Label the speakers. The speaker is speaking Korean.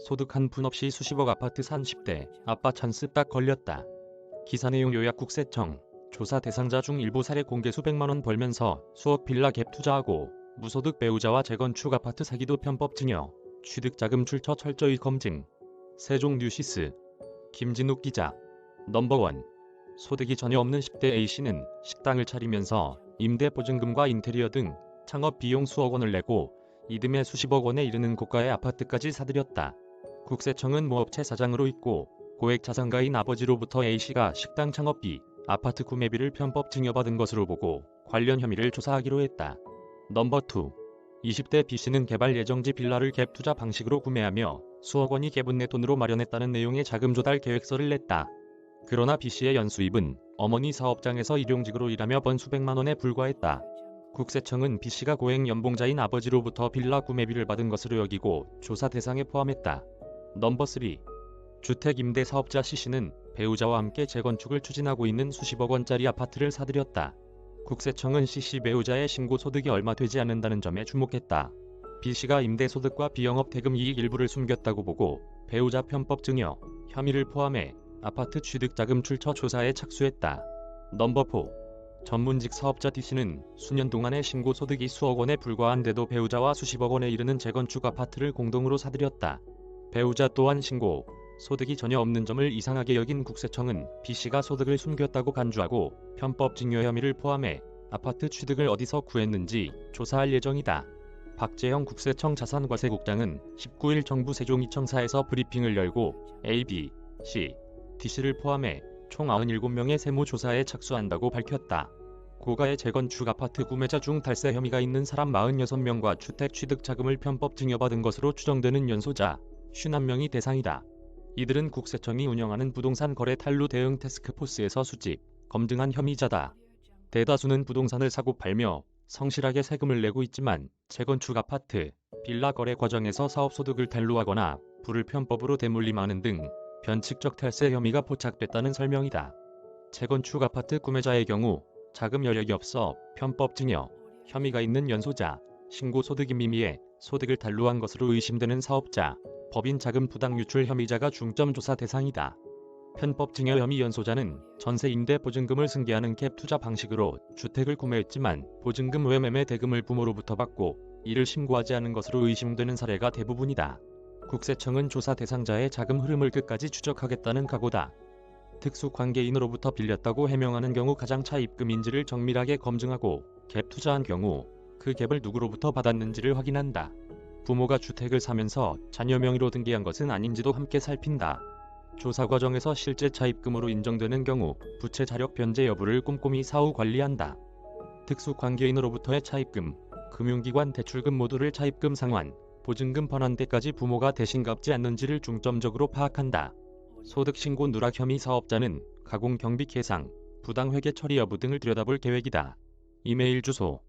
Speaker 1: 소득 한 푼 없이 수십억 아파트 산 10대 아빠 찬스 딱 걸렸다. 기사 내용 요약 국세청 조사 대상자 중 일부 사례 공개 수백만 원 벌면서 수억 빌라 갭 투자하고 무소득 배우자와 재건축 아파트 사기도 편법 증여, 취득자금 출처 철저히 검증. 세종뉴시스 김진욱 기자. 넘버원. 소득이 전혀 없는 10대 A씨는 식당을 차리면서 임대보증금과 인테리어 등 창업 비용 수억 원을 내고 이듬해 수십억 원에 이르는 고가의 아파트까지 사들였다. 국세청은 모업체 사장으로 있고 고액 자산가인 아버지로부터 A씨가 식당 창업비, 아파트 구매비를 편법 증여받은 것으로 보고 관련 혐의를 조사하기로 했다. 넘버 2. 20대 B씨는 개발 예정지 빌라를 갭 투자 방식으로 구매하며 수억 원이 갭은 내 돈으로 마련했다는 내용의 자금 조달 계획서를 냈다. 그러나 B씨의 연수입은 어머니 사업장에서 일용직으로 일하며 번 수백만 원에 불과했다. 국세청은 B씨가 고액 연봉자인 아버지로부터 빌라 구매비를 받은 것으로 여기고 조사 대상에 포함했다. 넘버 3. 주택 임대 사업자 C씨는 배우자와 함께 재건축을 추진하고 있는 수십억 원짜리 아파트를 사들였다. 국세청은 C씨 배우자의 신고 소득이 얼마 되지 않는다는 점에 주목했다. B씨가 임대소득과 비영업 대금 이익 일부를 숨겼다고 보고 배우자 편법 증여 혐의를 포함해 아파트 취득자금 출처 조사에 착수했다. 넘버 4. 전문직 사업자 D씨는 수년 동안의 신고 소득이 수억 원에 불과한데도 배우자와 수십억 원에 이르는 재건축 아파트를 공동으로 사들였다. 배우자 또한 신고 소득이 전혀 없는 점을 이상하게 여긴 국세청은 B씨가 소득을 숨겼다고 간주하고 편법 증여 혐의를 포함해 아파트 취득을 어디서 구했는지 조사할 예정이다. 박재영 국세청 자산과세국장은 19일 정부 세종이청사에서 브리핑을 열고 A, B, C, D씨를 포함해 총 97명의 세무조사에 착수한다고 밝혔다. 고가의 재건축 아파트 구매자 중 탈세 혐의가 있는 사람 46명과 주택 취득 자금을 편법 증여받은 것으로 추정되는 연소자 51명이 대상이다. 이들은 국세청이 운영하는 부동산 거래 탈루 대응 태스크포스에서 수집, 검증한 혐의자다. 대다수는 부동산을 사고 팔며 성실하게 세금을 내고 있지만 재건축 아파트, 빌라 거래 과정에서 사업소득을 탈루하거나 부를 편법으로 대물림하는 등 변칙적 탈세 혐의가 포착됐다는 설명이다. 재건축 아파트 구매자의 경우 자금 여력이 없어 편법 증여 혐의가 있는 연소자, 신고소득이 미미해 소득을 탈루한 것으로 의심되는 사업자, 법인 자금 부당 유출 혐의자가 중점 조사 대상이다. 편법 증여 혐의 연소자는 전세 임대 보증금을 승계하는 갭 투자 방식으로 주택을 구매했지만 보증금 외 매매 대금을 부모로부터 받고 이를 신고하지 않은 것으로 의심되는 사례가 대부분이다. 국세청은 조사 대상자의 자금 흐름을 끝까지 추적하겠다는 각오다. 특수관계인으로부터 빌렸다고 해명하는 경우 가장 차입금인지를 정밀하게 검증하고 갭 투자한 경우 그 갭을 누구로부터 받았는지를 확인한다. 부모가 주택을 사면서 자녀 명의로 등기한 것은 아닌지도 함께 살핀다. 조사 과정에서 실제 차입금으로 인정되는 경우 부채 자력 변제 여부를 꼼꼼히 사후 관리한다. 특수관계인으로부터의 차입금, 금융기관 대출금 모두를 차입금 상환, 보증금 반환 때까지 부모가 대신 갚지 않는지를 중점적으로 파악한다. 소득신고 누락 혐의 사업자는 가공 경비 계상, 부당 회계 처리 여부 등을 들여다볼 계획이다. 이메일 주소